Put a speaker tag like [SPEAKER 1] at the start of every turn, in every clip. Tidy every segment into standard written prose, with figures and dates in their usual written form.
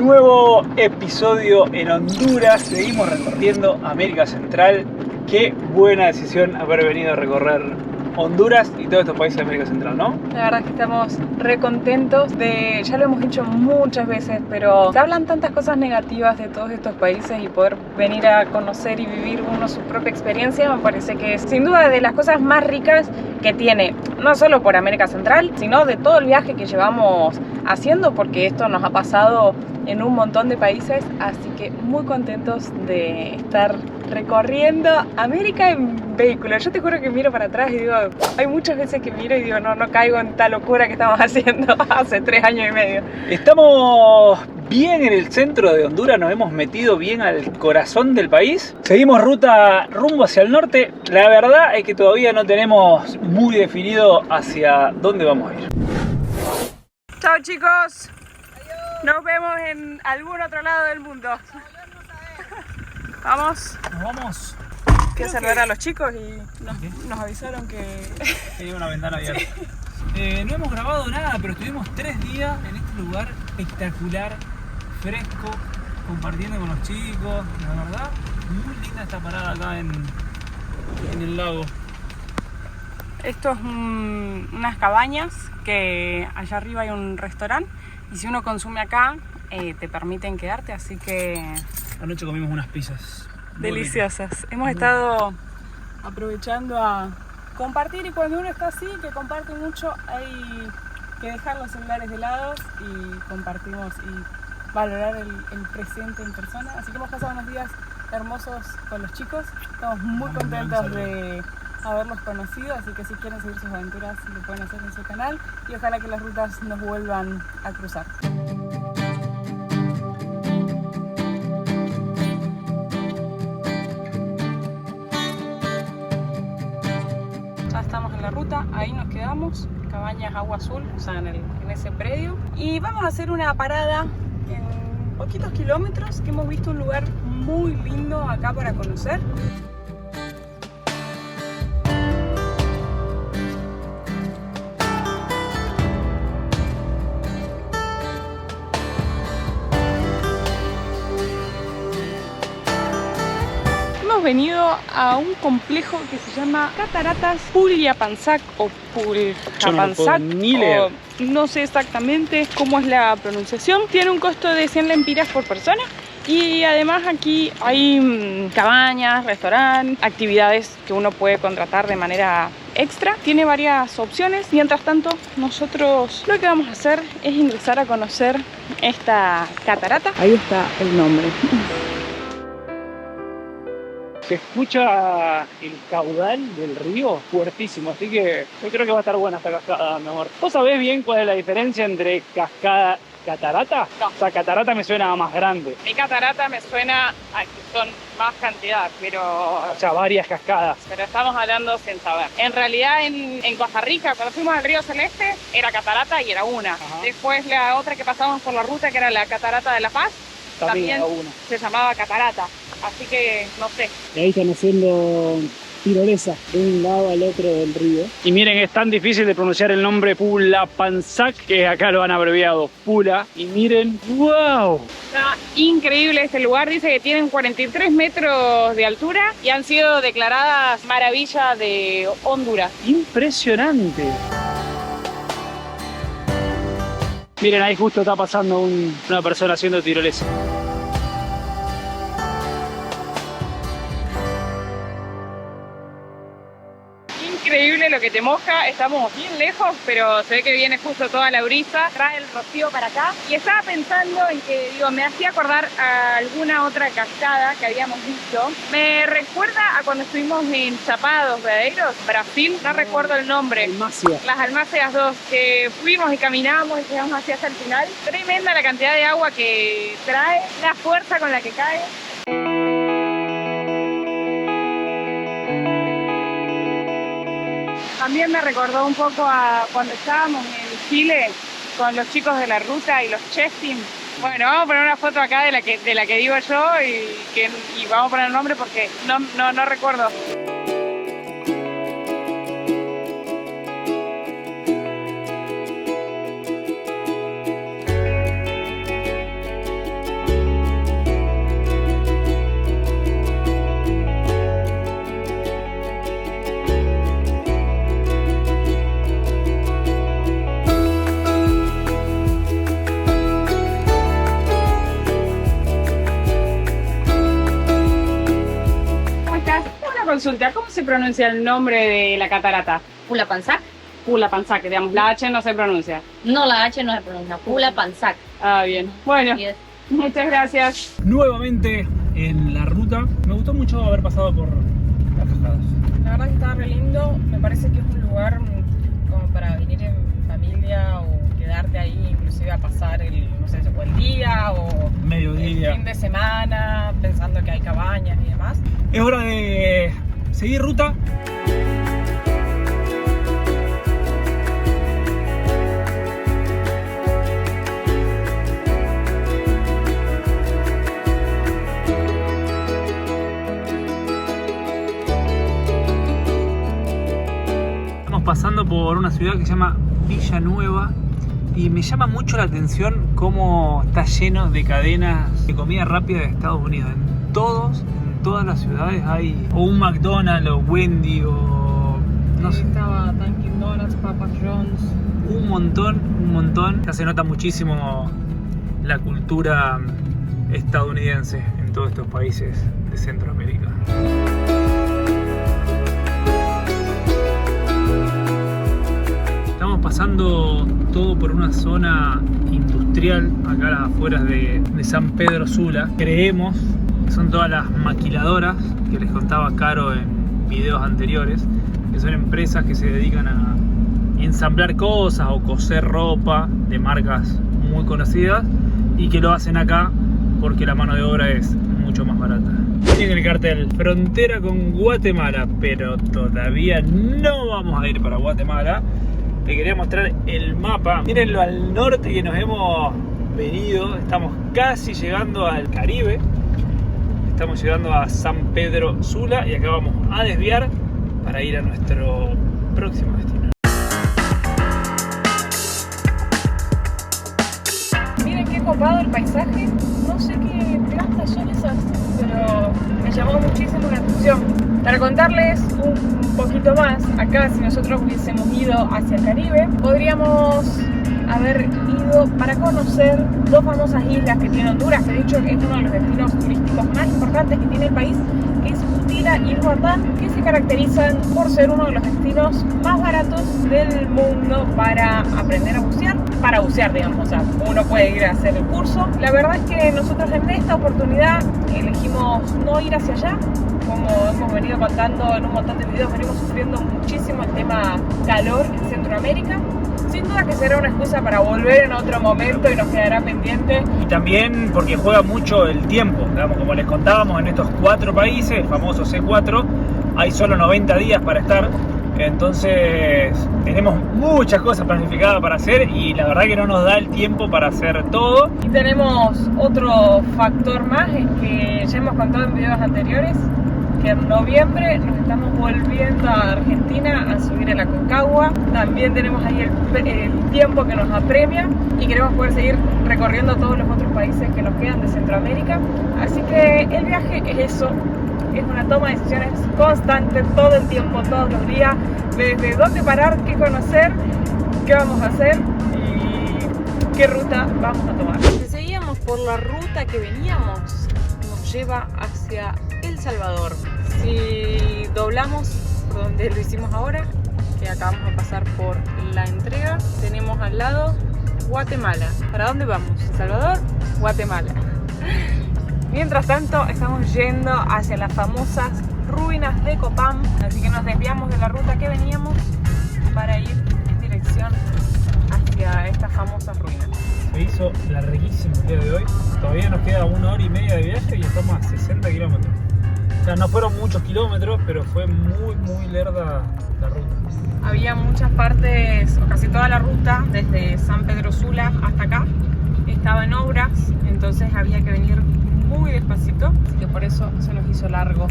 [SPEAKER 1] Nuevo episodio en Honduras. Seguimos recorriendo América Central. Qué buena decisión haber venido a recorrer Honduras y todos estos países de América Central, ¿no?
[SPEAKER 2] La verdad es que estamos re contentos ya lo hemos dicho muchas veces, pero se hablan tantas cosas negativas de todos estos países y poder venir a conocer y vivir uno su propia experiencia me parece que es sin duda de las cosas más ricas que tiene, no solo por América Central, sino de todo el viaje que llevamos haciendo, porque esto nos ha pasado en un montón de países, así que muy contentos de estar recorriendo América en vehículo. Yo te juro que miro para atrás y digo, hay muchas veces que miro y digo, no caigo en esta locura que estamos haciendo hace 3 años y medio.
[SPEAKER 1] Estamos bien en el centro de Honduras, nos hemos metido bien al corazón del país. Seguimos ruta rumbo hacia el norte. La verdad es que todavía no tenemos muy definido hacia dónde vamos a ir.
[SPEAKER 2] Chao chicos, nos vemos en algún otro lado del mundo. Vamos.
[SPEAKER 1] Nos vamos.
[SPEAKER 2] Quiero saludar a los chicos y nos avisaron que
[SPEAKER 1] Tenía una ventana abierta. No hemos grabado nada, pero estuvimos 3 días en este lugar espectacular, fresco, compartiendo con los chicos. La verdad, muy linda esta parada acá en el lago.
[SPEAKER 2] esto es unas cabañas que allá arriba hay un restaurante y si uno consume acá te permiten quedarte, así que
[SPEAKER 1] Anoche comimos unas pizzas
[SPEAKER 2] deliciosas. Hemos estado aprovechando a compartir y cuando uno está así, que comparte mucho, hay que dejar los celulares de lado y compartimos y valorar el presente en persona. Así que hemos pasado unos días hermosos con los chicos. Estamos muy contentos de haberlos conocido, así que si quieren seguir sus aventuras lo pueden hacer en su canal y ojalá que las rutas nos vuelvan a cruzar. Ya estamos en la ruta, ahí nos quedamos, Cabañas Agua Azul, o sea, en ese predio. Y vamos a hacer una parada en poquitos kilómetros, que hemos visto un lugar muy lindo acá para conocer. Hemos venido a un complejo que se llama Cataratas Pullapanzac o Pullapanzac,
[SPEAKER 1] ni leer.
[SPEAKER 2] no sé exactamente cómo es la pronunciación. Tiene un costo de 100 lempiras por persona y además aquí hay cabañas, restaurantes, actividades que uno puede contratar de manera extra. Tiene varias opciones. Mientras tanto, nosotros lo que vamos a hacer es ingresar a conocer esta catarata. Ahí está el nombre.
[SPEAKER 1] Se escucha el caudal del río fuertísimo, así que yo creo que va a estar buena esta cascada, mi amor. ¿Vos sabés bien cuál es la diferencia entre cascada y catarata?
[SPEAKER 2] No.
[SPEAKER 1] O sea, catarata me suena a más grande.
[SPEAKER 2] Mi catarata me suena a que son más cantidad, pero
[SPEAKER 1] O sea, varias cascadas.
[SPEAKER 2] estamos hablando sin saber. En realidad en Costa Rica, cuando fuimos al río Celeste, era catarata y era una.
[SPEAKER 1] Ajá.
[SPEAKER 2] Después la otra que pasamos por la ruta, que era la catarata de La Paz, también
[SPEAKER 1] era una.
[SPEAKER 2] se llamaba catarata. Así que no sé.
[SPEAKER 1] Y ahí están haciendo tirolesa de un lado al otro del río. Y miren, es tan difícil de pronunciar el nombre Pullapanzac que acá lo han abreviado Pula. Y miren, ¡wow!
[SPEAKER 2] Está increíble este lugar. Dice que tienen 43 metros de altura y han sido declaradas maravilla de Honduras.
[SPEAKER 1] Impresionante. Miren, ahí justo está pasando una persona haciendo tirolesa.
[SPEAKER 2] Increíble lo que te moja, estamos bien lejos, pero se ve que viene justo toda la brisa, trae el rocío para acá. Y estaba pensando en que, me hacía acordar a alguna otra cascada que habíamos visto. Me recuerda a cuando estuvimos en Chapados Veadeiros, Brasil, no recuerdo el nombre.
[SPEAKER 1] Almacia.
[SPEAKER 2] Las Almáceas 2, que fuimos y caminábamos y llegamos hacia hasta el final. Tremenda la cantidad de agua que trae, la fuerza con la que cae. También me recordó un poco a cuando estábamos en Chile con los chicos de la ruta y los chefing. Bueno, vamos a poner una foto acá de la que digo yo y vamos a poner el nombre porque no recuerdo. consulta, ¿cómo se pronuncia el nombre de la catarata?
[SPEAKER 3] Pula Panzac.
[SPEAKER 2] Pula Panzac, digamos, la H no se pronuncia.
[SPEAKER 3] No, la H no se pronuncia. Pula Panzac.
[SPEAKER 2] Ah, bien. Bueno,
[SPEAKER 3] Y es-
[SPEAKER 2] muchas gracias.
[SPEAKER 1] Nuevamente en la ruta. Me gustó mucho haber pasado por las cascadas.
[SPEAKER 2] La verdad que está re lindo, me parece que es un lugar como para venir en familia o quedarte ahí, inclusive a pasar el, no sé, o el día o el
[SPEAKER 1] Mediodía.
[SPEAKER 2] fin de semana, pensando que hay cabañas y demás.
[SPEAKER 1] Es hora de seguir ruta. Estamos pasando por una ciudad que se llama Villanueva y me llama mucho la atención cómo está lleno de cadenas de comida rápida de Estados Unidos. En todas las ciudades hay o un McDonald's o Wendy o no sé,
[SPEAKER 2] Estaba Dunkin' Donuts, Papa John's.
[SPEAKER 1] un montón. Ya se nota muchísimo la cultura estadounidense en todos estos países de Centroamérica. Estamos pasando todo por una zona industrial acá a las afueras de San Pedro Sula. Creemos que son todas las maquiladoras que les contaba Caro en videos anteriores, que son empresas que se dedican a ensamblar cosas o coser ropa de marcas muy conocidas y que lo hacen acá porque la mano de obra es mucho más barata. Tiene el cartel frontera con Guatemala, pero todavía no vamos a ir para Guatemala. Te quería mostrar el mapa. Miren lo al norte que nos hemos venido. Estamos casi llegando al Caribe. Estamos llegando a San Pedro Sula y acá vamos a desviar para ir a nuestro próximo destino.
[SPEAKER 2] Miren qué copado el paisaje, no sé qué plantas son esas, pero me llamó muchísimo la atención. Para contarles un poquito más, acá si nosotros hubiésemos ido hacia el Caribe, podríamos haber ido para conocer dos famosas islas que tiene Honduras, que de hecho es uno de los destinos turísticos más importantes que tiene el país, que es Utila y Roatán, que se caracterizan por ser uno de los destinos más baratos del mundo para aprender a bucear, digamos, o sea, uno puede ir a hacer el curso. La verdad es que nosotros en esta oportunidad elegimos no ir hacia allá. Como hemos venido contando en un montón de videos, venimos sufriendo muchísimo el tema calor en Centroamérica. Sin duda que será una excusa para volver en otro momento y nos quedará pendiente.
[SPEAKER 1] Y también porque juega mucho el tiempo, digamos, como les contábamos, en estos 4 países, el famoso C4, hay solo 90 días para estar, entonces tenemos muchas cosas planificadas para hacer y la verdad que no nos da el tiempo para hacer todo.
[SPEAKER 2] Y tenemos otro factor más, es que ya hemos contado en videos anteriores, que en noviembre nos estamos volviendo a Argentina a subir a la Concagua. También tenemos ahí el tiempo que nos apremia y queremos poder seguir recorriendo todos los otros países que nos quedan de Centroamérica. Así que el viaje es eso, es una toma de decisiones constante todo el tiempo, todos los días, desde dónde parar, qué conocer, qué vamos a hacer y qué ruta vamos a tomar. Si seguíamos por la ruta que veníamos, nos lleva hacia El Salvador. Si doblamos por donde lo hicimos ahora, que acabamos de pasar por la entrega, tenemos al lado Guatemala. ¿Para dónde vamos? El Salvador, Guatemala. Mientras tanto, estamos yendo hacia las famosas ruinas de Copán, así que nos desviamos de la ruta que veníamos para ir en dirección hacia estas famosas ruinas.
[SPEAKER 1] Se hizo larguísimo el día de hoy, todavía nos queda 1 hora y media de viaje y estamos a 60 kilómetros. O sea, no fueron muchos kilómetros, pero fue muy lerda la ruta.
[SPEAKER 2] Había muchas partes, o casi toda la ruta, desde San Pedro Sula hasta acá, estaba en obras, entonces había que venir muy despacito, así que por eso se nos hizo largo.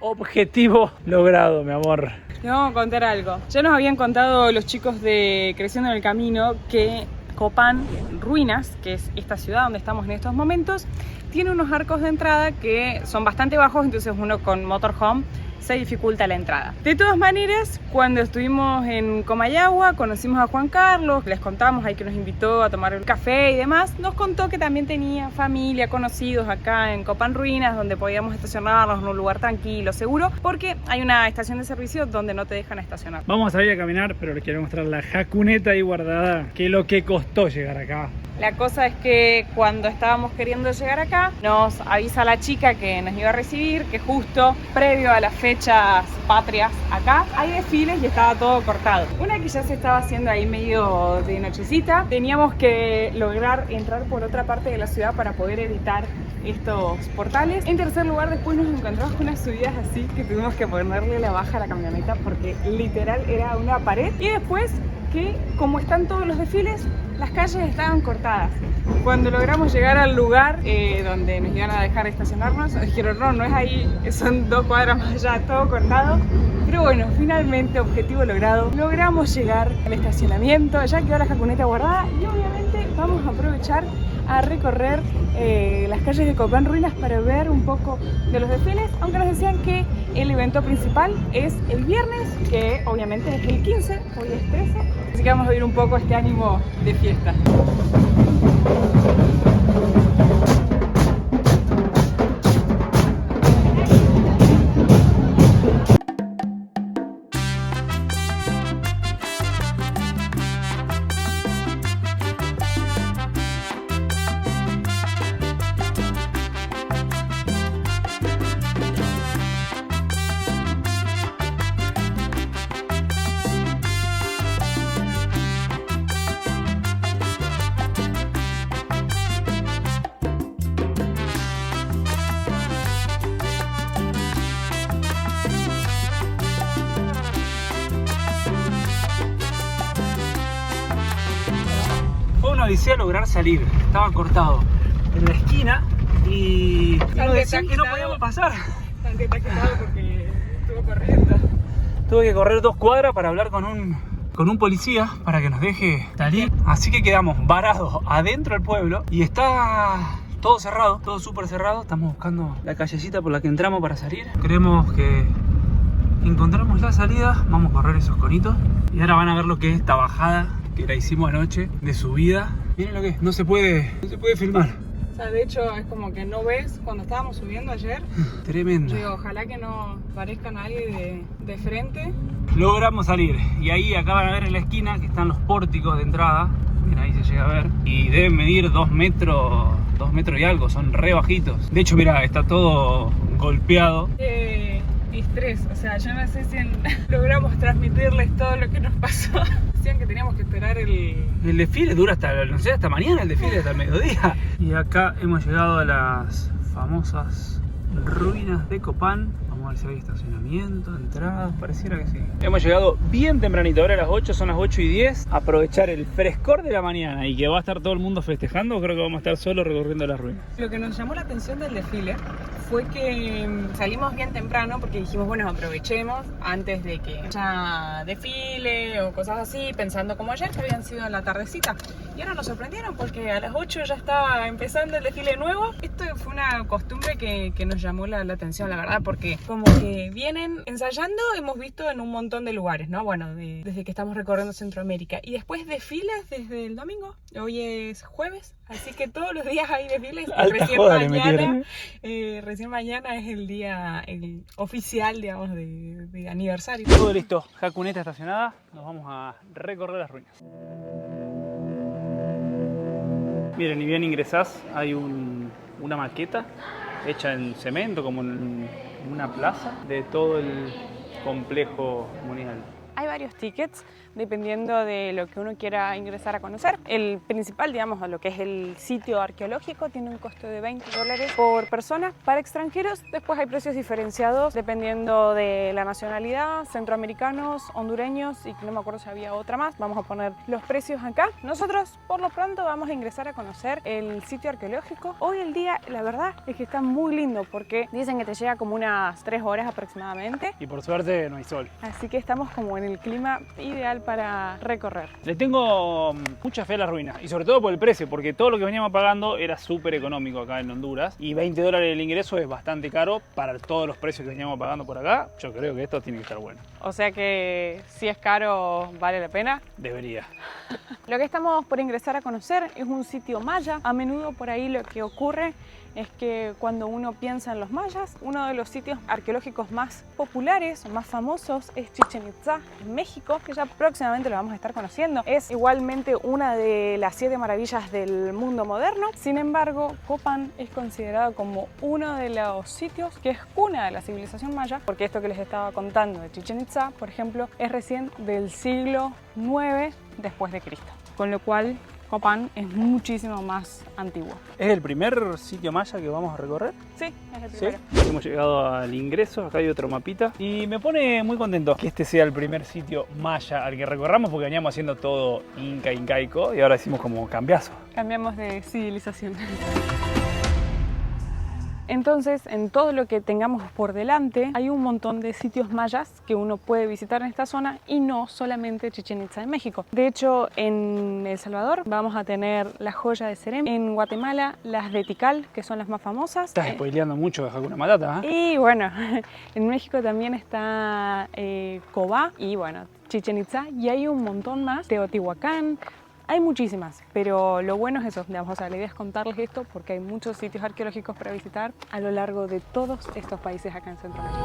[SPEAKER 1] Objetivo logrado, mi amor.
[SPEAKER 2] Les vamos a contar algo. Ya nos habían contado los chicos de Creciendo en el Camino que Copán Ruinas, que es esta ciudad donde estamos en estos momentos, tiene unos arcos de entrada que son bastante bajos, entonces uno con motorhome se dificulta la entrada. De todas maneras, cuando estuvimos en Comayagua, conocimos a Juan Carlos, les contamos ahí que nos invitó a tomar el café y demás, nos contó que también tenía familia, conocidos acá en Copán Ruinas, donde podíamos estacionarnos en un lugar tranquilo, seguro, porque hay una estación de servicio donde no te dejan estacionar.
[SPEAKER 1] Vamos a salir a caminar, pero les quiero mostrar la jacuneta ahí guardada, que lo que costó llegar acá.
[SPEAKER 2] La cosa es que cuando estábamos queriendo llegar acá, nos avisa la chica que nos iba a recibir que justo previo a las fechas patrias acá hay desfiles y estaba todo cortado. Una que ya se estaba haciendo ahí medio de nochecita, teníamos que lograr entrar por otra parte de la ciudad para poder evitar estos portales. En tercer lugar, después nos encontramos con unas subidas así que tuvimos que ponerle la baja a la camioneta porque literal era una pared. Y después que, como están todos los desfiles, las calles estaban cortadas. Cuando logramos llegar al lugar donde nos iban a dejar estacionarnos, nos dijeron no es ahí, son 2 cuadras más allá, todo cortado. Pero bueno, finalmente, objetivo logrado, logramos llegar al estacionamiento, ya quedó la jacuneta guardada y obviamente vamos a aprovechar a recorrer las calles de Copán Ruinas para ver un poco de los desfiles, aunque nos decían que el evento principal es el viernes, que obviamente es el 15, hoy es 13, así que vamos a ver un poco este ánimo de fiesta.
[SPEAKER 1] Odisea lograr salir, estaba cortado en la esquina y nos decían que no podíamos pasar.
[SPEAKER 2] Bastante taquitado porque estuvo corriendo.
[SPEAKER 1] Tuve que correr 2 cuadras para hablar con un policía para que nos deje salir, así que quedamos varados adentro del pueblo y está todo cerrado, todo súper cerrado. Estamos buscando la callecita por la que entramos para salir. Creemos que encontramos la salida, vamos a correr esos conitos y ahora van a ver lo que es esta bajada que la hicimos anoche de subida. Miren lo que es, no se puede filmar.
[SPEAKER 2] O sea, de hecho es como que no ves cuando estábamos subiendo ayer.
[SPEAKER 1] Tremendo.
[SPEAKER 2] Digo, ojalá que no parezca nadie de frente.
[SPEAKER 1] Logramos salir y ahí acá van a ver en la esquina que están los pórticos de entrada. Miren, ahí se llega a ver y deben medir 2 metros y algo, son re bajitos. De hecho, mira, está todo golpeado.
[SPEAKER 2] Estrés, o sea, yo no sé si logramos transmitirles todo lo que nos pasó. Decían que teníamos que esperar el
[SPEAKER 1] desfile, dura hasta, no sé, hasta mañana el desfile, hasta el mediodía. Y acá hemos llegado a las famosas ruinas de Copán. Vamos a ver si hay estacionamiento, entradas, pareciera que sí. Hemos llegado bien tempranito, ahora a las 8, son las 8:10. Aprovechar el frescor de la mañana y que va a estar todo el mundo festejando, creo que vamos a estar solo recorriendo las ruinas.
[SPEAKER 2] Lo que nos llamó la atención del desfile fue que salimos bien temprano porque dijimos, bueno, aprovechemos antes de que haya desfile o cosas así, pensando como ayer que habían sido en la tardecita. Y ahora nos sorprendieron porque a las 8 ya estaba empezando el desfile nuevo. Esto fue una costumbre que nos llamó la atención, la verdad, porque como que vienen ensayando, hemos visto en un montón de lugares, ¿no? Bueno, desde que estamos recorriendo Centroamérica. Y después desfiles desde el domingo. Hoy es jueves, así que todos los días hay desfiles. Recién mañana es el día oficial, digamos, de aniversario.
[SPEAKER 1] Todo listo, jacuneta estacionada, nos vamos a recorrer las ruinas. Miren, y bien ingresás, hay una maqueta hecha en cemento, como en una plaza, de todo el complejo comunal.
[SPEAKER 2] Hay varios tickets dependiendo de lo que uno quiera ingresar a conocer. El principal, digamos, lo que es el sitio arqueológico, tiene un costo de $20 por persona. Para extranjeros, después hay precios diferenciados dependiendo de la nacionalidad, centroamericanos, hondureños y no me acuerdo si había otra más. Vamos a poner los precios acá. Nosotros, por lo pronto, vamos a ingresar a conocer el sitio arqueológico. Hoy el día, la verdad, es que está muy lindo porque dicen que te llega como unas 3 horas aproximadamente.
[SPEAKER 1] Y por suerte no hay sol.
[SPEAKER 2] Así que estamos como en el clima clima ideal para recorrer.
[SPEAKER 1] Le tengo mucha fe a las ruinas y sobre todo por el precio, porque todo lo que veníamos pagando era súper económico acá en Honduras y $20 el ingreso es bastante caro para todos los precios que veníamos pagando por acá. Yo creo que esto tiene que estar bueno.
[SPEAKER 2] O sea que si es caro, ¿vale la pena?
[SPEAKER 1] Debería.
[SPEAKER 2] Lo que estamos por ingresar a conocer es un sitio maya. A menudo por ahí lo que ocurre es que cuando uno piensa en los mayas, uno de los sitios arqueológicos más populares o más famosos es Chichén Itzá, en México, que ya próximamente lo vamos a estar conociendo. Es igualmente una de las 7 maravillas del mundo moderno. Sin embargo, Copán es considerado como uno de los sitios que es cuna de la civilización maya, porque esto que les estaba contando de Chichén Itzá, por ejemplo, es recién del siglo IX después de Cristo. Con lo cual, Copán es muchísimo más antiguo.
[SPEAKER 1] ¿Es el primer sitio maya que vamos a recorrer?
[SPEAKER 2] Sí, es el primero.
[SPEAKER 1] ¿Sí? Hemos llegado al ingreso, acá hay otro mapita y me pone muy contento que este sea el primer sitio maya al que recorramos porque veníamos haciendo todo incaico y ahora hicimos como cambiazo.
[SPEAKER 2] Cambiamos de civilización. Entonces, en todo lo que tengamos por delante, hay un montón de sitios mayas que uno puede visitar en esta zona y no solamente Chichén Itzá en México. De hecho, en El Salvador vamos a tener la joya de Serem, en Guatemala las de Tikal, que son las más famosas.
[SPEAKER 1] Estás spoileando mucho de Hakuna Matata, ¿eh?
[SPEAKER 2] Y bueno, en México también está Cobá y bueno, Chichén Itzá, y hay un montón más, Teotihuacán. Hay muchísimas, pero lo bueno es eso, digamos, o sea, la idea es contarles esto porque hay muchos sitios arqueológicos para visitar a lo largo de todos estos países acá en Centroamérica.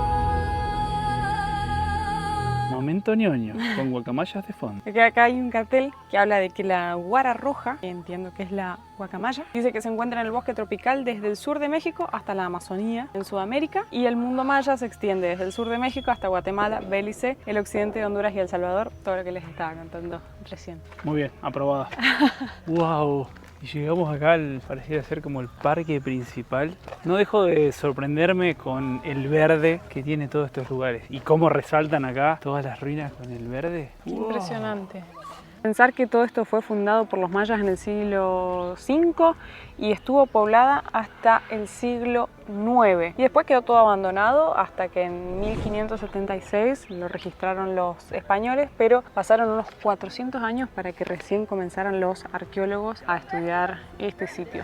[SPEAKER 1] Momento ñoño, con guacamayas de fondo.
[SPEAKER 2] Porque acá hay un cartel que habla de que la guara roja, que entiendo que es la guacamaya, dice que se encuentra en el bosque tropical desde el sur de México hasta la Amazonía en Sudamérica, y el mundo maya se extiende desde el sur de México hasta Guatemala, Belice, el occidente de Honduras y El Salvador, todo lo que les estaba contando recién.
[SPEAKER 1] Muy bien, aprobada. ¡Wow! Y llegamos acá, pareciera ser como el parque principal. No dejo de sorprenderme con el verde que tiene todos estos lugares y cómo resaltan acá todas las ruinas con el verde. ¡Wow!
[SPEAKER 2] Impresionante. Pensar que todo esto fue fundado por los mayas en el siglo V y estuvo poblada hasta el siglo IX. Y después quedó todo abandonado hasta que en 1576 lo registraron los españoles, pero pasaron unos 400 años para que recién comenzaran los arqueólogos a estudiar este sitio.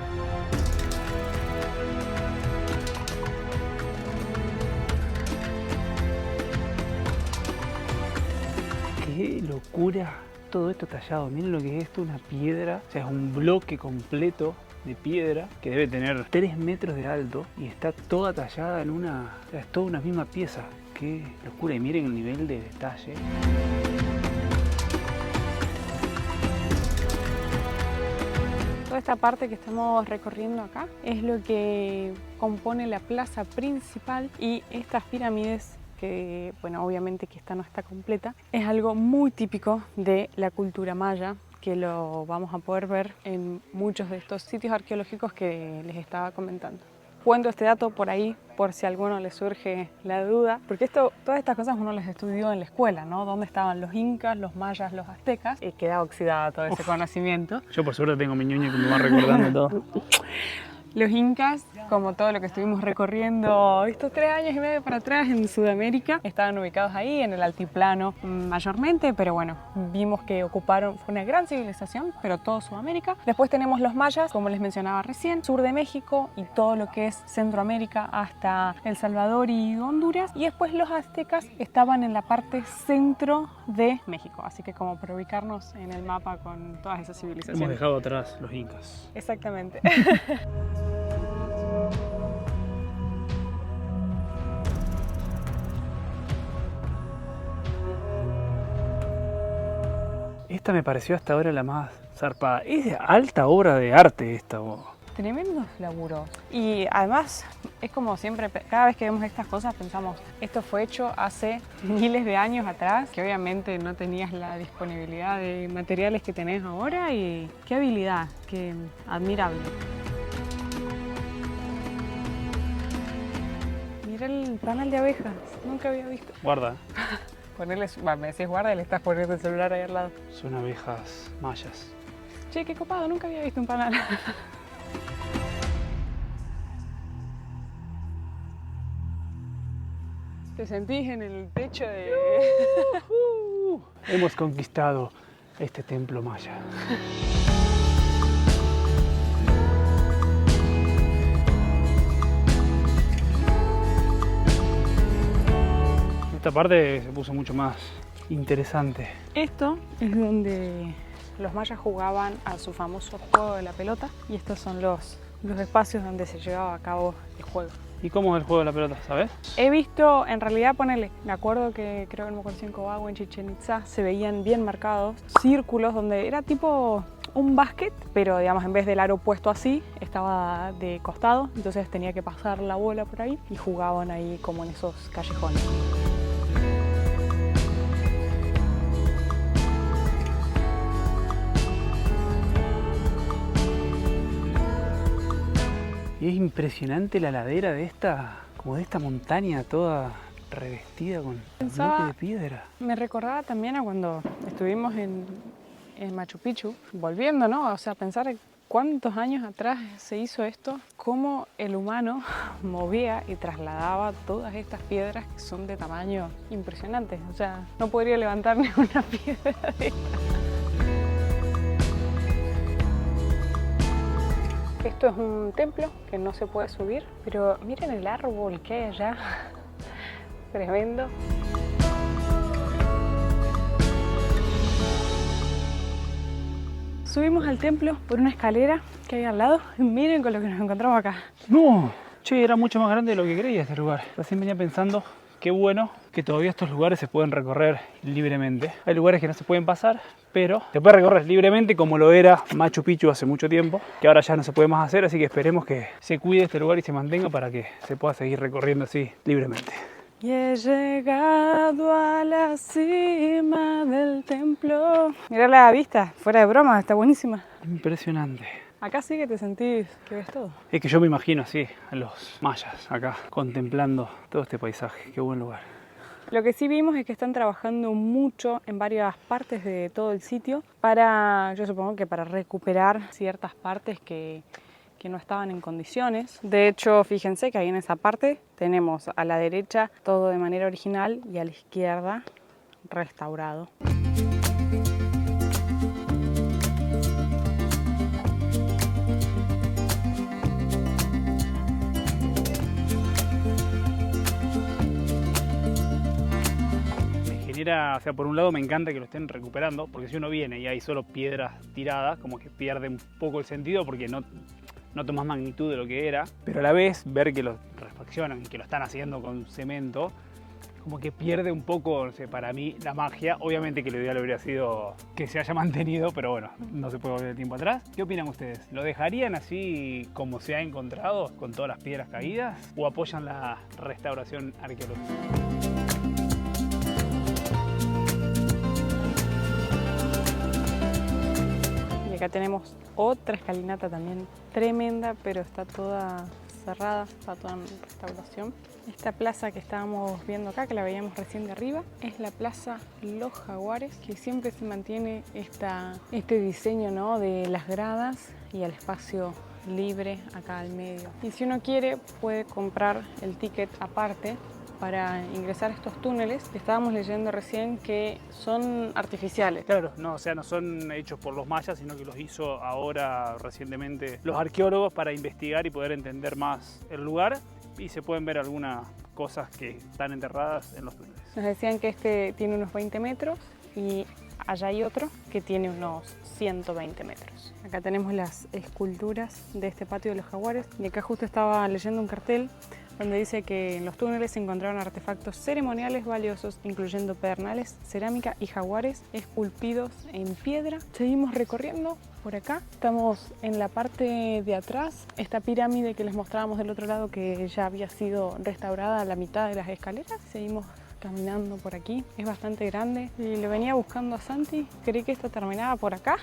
[SPEAKER 1] ¡Qué locura! Todo esto tallado, miren lo que es esto, una piedra, o sea, es un bloque completo de piedra que debe tener 3 metros de alto y está toda tallada en una, o sea, es toda una misma pieza. Qué locura, y miren el nivel de detalle.
[SPEAKER 2] Toda esta parte que estamos recorriendo acá es lo que compone la plaza principal, y estas pirámides, que bueno, obviamente que esta no está completa, es algo muy típico de la cultura maya, que lo vamos a poder ver en muchos de estos sitios arqueológicos que les estaba comentando. Cuento este dato por ahí, por si a alguno le surge la duda, porque todas estas cosas uno las estudió en la escuela, ¿no? ¿Dónde estaban los incas, los mayas, los aztecas? Y queda oxidado todo ese conocimiento.
[SPEAKER 1] Yo por suerte tengo mi ñoño que me va recordando todo.
[SPEAKER 2] Los incas, como todo lo que estuvimos recorriendo estos 3 años y medio para atrás en Sudamérica, estaban ubicados ahí en el altiplano mayormente, pero bueno, vimos que ocuparon, fue una gran civilización, pero todo Sudamérica. Después tenemos los mayas, como les mencionaba recién, sur de México y todo lo que es Centroamérica hasta El Salvador y Honduras. Y después los aztecas estaban en la parte centro de México, así que como para ubicarnos en el mapa con todas esas civilizaciones.
[SPEAKER 1] Hemos dejado atrás los incas.
[SPEAKER 2] Exactamente.
[SPEAKER 1] Esta me pareció hasta ahora la más zarpada. Es de alta obra de arte esta, vos.
[SPEAKER 2] Tremendos laburos. Y además, es como siempre, cada vez que vemos estas cosas pensamos, esto fue hecho hace miles de años atrás, que obviamente no tenías la disponibilidad de materiales que tenés ahora, y qué habilidad, qué admirable. Mira el panal de abejas, nunca había visto.
[SPEAKER 1] Guarda,
[SPEAKER 2] Ponerle, me decís guarda y le estás poniendo el celular ahí al lado.
[SPEAKER 1] son abejas mayas.
[SPEAKER 2] Che, qué copado, nunca había visto un panal. Te sentís en el techo de...
[SPEAKER 1] Hemos conquistado este templo maya. Esta parte se puso mucho más interesante.
[SPEAKER 2] Esto es donde los mayas jugaban a su famoso juego de la pelota y estos son los espacios donde se llevaba a cabo el juego.
[SPEAKER 1] ¿Y cómo es el juego de la pelota, sabes?
[SPEAKER 2] He visto, en realidad, me acuerdo que creo que en Cobago, en Chichén Itzá, se veían bien marcados círculos donde era tipo un básquet, pero digamos en vez del aro puesto así, estaba de costado, entonces tenía que pasar la bola por ahí y jugaban ahí como en esos callejones.
[SPEAKER 1] Y es impresionante la ladera de esta montaña toda revestida con bloques de piedra.
[SPEAKER 2] Me recordaba también a cuando estuvimos en Machu Picchu, volviendo, ¿no? O sea, pensar cuántos años atrás se hizo esto, cómo el humano movía y trasladaba todas estas piedras que son de tamaño impresionante. O sea, no podría levantar ni una piedra de estas. Esto es un templo que no se puede subir, pero miren el árbol que hay allá, tremendo. Subimos al templo por una escalera que hay al lado y miren con lo que nos encontramos acá.
[SPEAKER 1] ¡No! Che, era mucho más grande de lo que creía este lugar. Recién venía pensando, qué bueno que todavía estos lugares se pueden recorrer libremente. Hay lugares que no se pueden pasar, pero se puede recorrer libremente como lo era Machu Picchu hace mucho tiempo, que ahora ya no se puede más hacer, así que esperemos que se cuide este lugar y se mantenga para que se pueda seguir recorriendo así libremente.
[SPEAKER 2] Y he llegado a la cima del templo. Mirá la vista, fuera de broma, está buenísima.
[SPEAKER 1] Impresionante.
[SPEAKER 2] Acá sí que te sentís que ves todo.
[SPEAKER 1] Es que yo me imagino así a los mayas acá contemplando todo este paisaje. Qué buen lugar.
[SPEAKER 2] Lo que sí vimos es que están trabajando mucho en varias partes de todo el sitio para, yo supongo que para recuperar ciertas partes que no estaban en condiciones. De hecho, fíjense que ahí en esa parte tenemos a la derecha todo de manera original y a la izquierda restaurado.
[SPEAKER 1] O sea, por un lado me encanta que lo estén recuperando, porque si uno viene y hay solo piedras tiradas, como que pierde un poco el sentido porque no tomas magnitud de lo que era, pero a la vez ver que lo refaccionan y que lo están haciendo con cemento, como que pierde un poco, no sé, para mí, la magia. Obviamente que lo ideal habría sido que se haya mantenido, pero bueno, no se puede volver el tiempo atrás. ¿Qué opinan ustedes? ¿Lo dejarían así como se ha encontrado, con todas las piedras caídas, o apoyan la restauración arqueológica?
[SPEAKER 2] Acá tenemos otra escalinata también tremenda, pero está toda cerrada, está toda en restauración. Esta plaza que estábamos viendo acá, que la veíamos recién de arriba, es la Plaza Los Jaguares, que siempre se mantiene este diseño, ¿no?, de las gradas y el espacio libre acá al medio. Y si uno quiere, puede comprar el ticket aparte para ingresar a estos túneles. Estábamos leyendo recién que son artificiales.
[SPEAKER 1] Claro, no, o sea, no son hechos por los mayas, sino que los hizo ahora recientemente los arqueólogos para investigar y poder entender más el lugar, y se pueden ver algunas cosas que están enterradas en los túneles.
[SPEAKER 2] Nos decían que este tiene unos 20 metros y allá hay otro que tiene unos 120 metros. Acá tenemos las esculturas de este patio de los jaguares, y acá justo estaba leyendo un cartel donde dice que en los túneles se encontraron artefactos ceremoniales valiosos, incluyendo pedernales, cerámica y jaguares esculpidos en piedra. Seguimos recorriendo por acá. Estamos en la parte de atrás. Esta pirámide que les mostrábamos del otro lado, que ya había sido restaurada a la mitad de las escaleras. Seguimos caminando por aquí. Es bastante grande y lo venía buscando a Santi. Creí que esto terminaba por acá.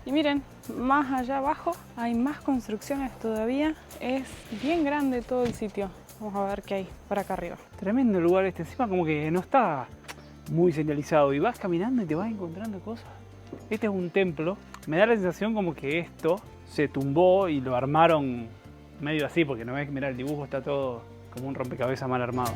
[SPEAKER 2] Y miren, más allá abajo hay más construcciones todavía. Es bien grande todo el sitio. Vamos a ver qué hay por acá arriba.
[SPEAKER 1] Tremendo lugar este, encima como que no está muy señalizado y vas caminando y te vas encontrando cosas. Este es un templo. Me da la sensación como que esto se tumbó y lo armaron medio así, porque no ves que, mirá, el dibujo está todo como un rompecabezas mal armado.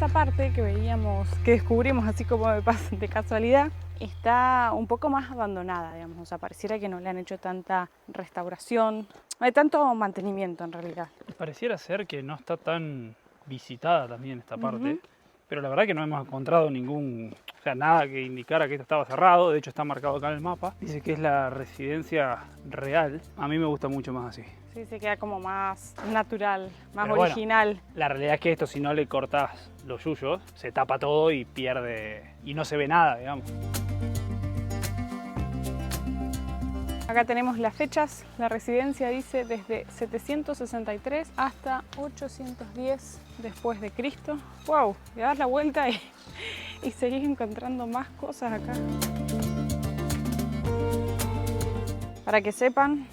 [SPEAKER 2] esta parte que veíamos, que descubrimos así como de casualidad, está un poco más abandonada, digamos. O sea, pareciera que no le han hecho tanta restauración, no hay tanto mantenimiento en realidad.
[SPEAKER 1] Pareciera ser que no está tan visitada también esta parte, pero la verdad que no hemos encontrado nada que indicara que esto estaba cerrado. De hecho está marcado acá en el mapa, dice que es la residencia real. A mí me gusta mucho más así.
[SPEAKER 2] Sí, se queda como más natural, más
[SPEAKER 1] Pero
[SPEAKER 2] original.
[SPEAKER 1] Bueno, la realidad es que esto, si no le cortás los yuyos, se tapa todo y pierde, y no se ve nada, digamos.
[SPEAKER 2] Acá tenemos las fechas. La residencia dice desde 763 hasta 810 después de Cristo. ¡Wow! Le das la vuelta y seguís encontrando más cosas acá. Para que sepan,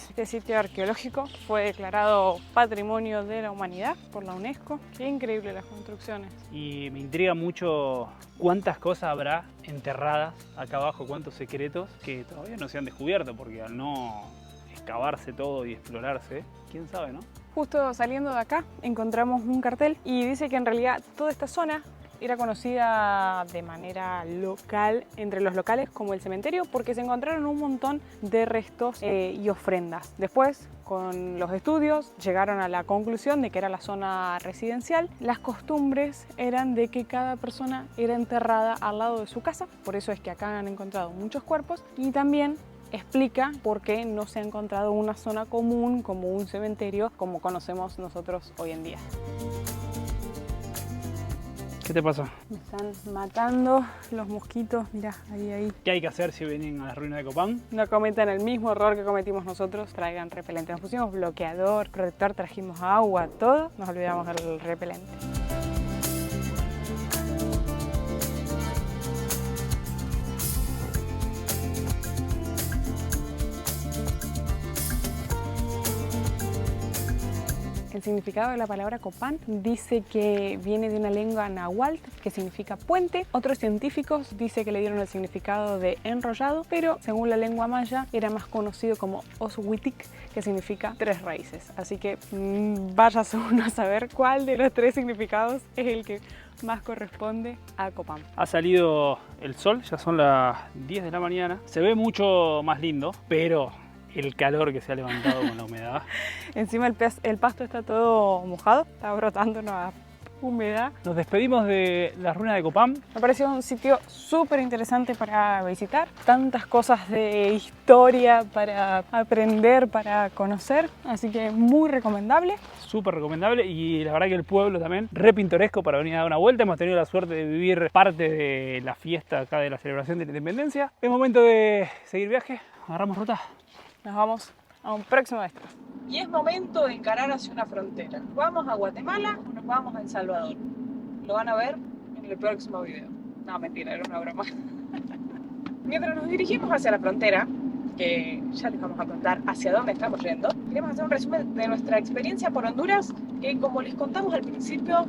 [SPEAKER 2] este sitio arqueológico fue declarado Patrimonio de la Humanidad por la UNESCO. Qué increíble las construcciones.
[SPEAKER 1] Y me intriga mucho cuántas cosas habrá enterradas acá abajo, cuántos secretos que todavía no se han descubierto, porque al no excavarse todo y explorarse, quién sabe, ¿no?
[SPEAKER 2] Justo saliendo de acá encontramos un cartel y dice que en realidad toda esta zona era conocida de manera local, entre los locales, como el cementerio, porque se encontraron un montón de restos y ofrendas. Después, con los estudios, llegaron a la conclusión de que era la zona residencial. Las costumbres eran de que cada persona era enterrada al lado de su casa, por eso es que acá han encontrado muchos cuerpos, y también explica por qué no se ha encontrado una zona común como un cementerio como conocemos nosotros hoy en día.
[SPEAKER 1] ¿Qué te pasa?
[SPEAKER 2] Me están matando los mosquitos, mirá, ahí.
[SPEAKER 1] ¿Qué hay que hacer si vienen a las ruinas de Copán?
[SPEAKER 2] No cometan el mismo error que cometimos nosotros, traigan repelente. Nos pusimos bloqueador, protector, trajimos agua, todo, nos olvidamos del repelente. El significado de la palabra Copán dice que viene de una lengua náhuatl que significa puente. Otros científicos dicen que le dieron el significado de enrollado, pero según la lengua maya era más conocido como Oswitik, que significa tres raíces. Así que váyase uno a saber cuál de los tres significados es el que más corresponde a Copán.
[SPEAKER 1] Ha salido el sol, ya son las 10 de la mañana. Se ve mucho más lindo, pero el calor que se ha levantado con la humedad.
[SPEAKER 2] Encima el pasto está todo mojado, está brotando una humedad.
[SPEAKER 1] Nos despedimos de las ruinas de Copán.
[SPEAKER 2] Me pareció un sitio súper interesante para visitar. Tantas cosas de historia para aprender, para conocer. Así que muy recomendable.
[SPEAKER 1] Súper recomendable, y la verdad que el pueblo también re pintoresco para venir a dar una vuelta. Hemos tenido la suerte de vivir parte de la fiesta acá de la celebración de la independencia. Es momento de seguir viaje. Agarramos ruta.
[SPEAKER 2] Nos vamos a un próximo destino. Y es momento de encarar hacia una frontera. ¿Vamos a Guatemala o nos vamos a El Salvador? Lo van a ver en el próximo video. No, mentira, era una broma. Mientras nos dirigimos hacia la frontera, que ya les vamos a contar hacia dónde estamos yendo, queremos hacer un resumen de nuestra experiencia por Honduras, que como les contamos al principio,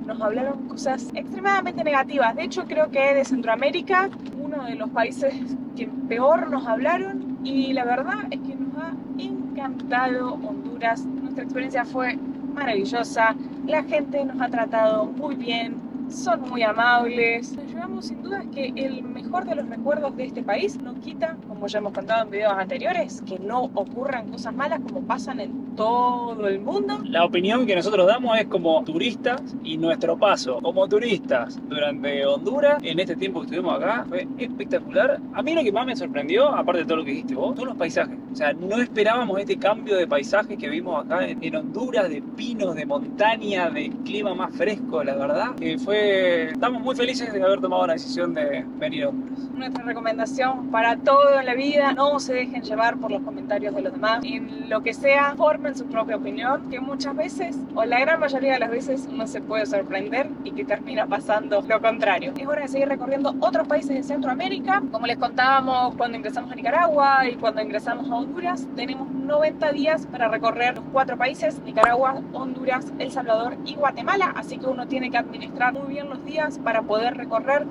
[SPEAKER 2] nos hablaron cosas extremadamente negativas. De hecho, creo que de Centroamérica, uno de los países que peor nos hablaron, y la verdad es que nos ha encantado Honduras. Nuestra experiencia fue maravillosa, la gente nos ha tratado muy bien, son muy amables. Nos llevamos sin duda que el mejor de los recuerdos de este país no quita, como ya hemos contado en videos anteriores, que no ocurran cosas malas como pasan en todo el mundo.
[SPEAKER 1] La opinión que nosotros damos es como turistas, y nuestro paso como turistas durante Honduras, en este tiempo que estuvimos acá, fue espectacular. A mí lo que más me sorprendió, aparte de todo lo que dijiste vos, son los paisajes. O sea, no esperábamos este cambio de paisaje que vimos acá en Honduras, de pinos, de montaña, de clima más fresco, la verdad. Estamos muy felices de haber tomado la decisión de venir a Honduras.
[SPEAKER 2] Nuestra recomendación para todo en la vida: no se dejen llevar por los comentarios de los demás. En lo que sea, formen su propia opinión, que muchas veces, o la gran mayoría de las veces, uno se puede sorprender y que termina pasando lo contrario. Es hora de seguir recorriendo otros países de Centroamérica. Como les contábamos cuando ingresamos a Nicaragua y cuando ingresamos a Honduras, tenemos 90 días para recorrer los 4 países, Nicaragua, Honduras, El Salvador y Guatemala, así que uno tiene que administrar muy bien los días para poder recorrer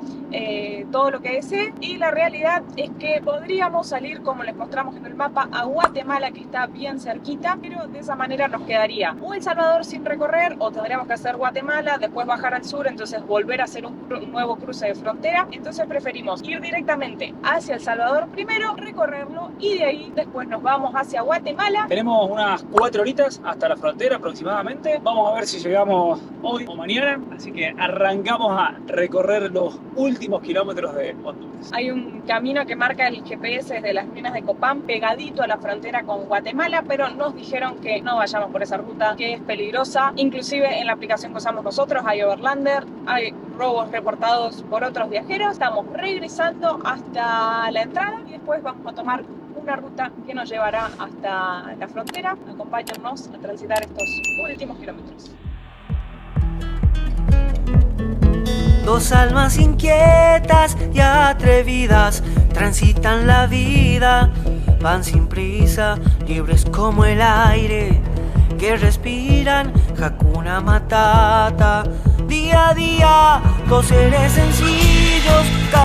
[SPEAKER 2] todo lo que desee. Y la realidad es que podríamos salir, como les mostramos en el mapa, a Guatemala, que está bien cerquita, pero de esa manera nos quedaría o El Salvador sin recorrer, o tendríamos que hacer Guatemala, después bajar al sur, entonces volver a hacer un nuevo cruce de frontera. Entonces preferimos ir directamente hacia El Salvador primero, recorrerlo, y de ahí después nos vamos hacia Guatemala.
[SPEAKER 1] Tenemos unas 4 horitas hasta la frontera aproximadamente. Vamos a ver si llegamos hoy o mañana, así que arrancamos a recorrer los últimos kilómetros de Honduras.
[SPEAKER 2] Hay un camino que marca el GPS desde las minas de Copán, pegadito a la frontera con Guatemala, pero nos dijeron que no vayamos por esa ruta, que es peligrosa. Inclusive en la aplicación que usamos nosotros hay overlander, hay robos reportados por otros viajeros. Estamos regresando hasta la entrada y después vamos a tomar una ruta que nos llevará hasta la frontera. Acompáñennos a transitar estos últimos kilómetros.
[SPEAKER 4] Dos almas inquietas y atrevidas transitan la vida, van sin prisa, libres como el aire que respiran, Hakuna Matata. Día a día, dos seres sencillos.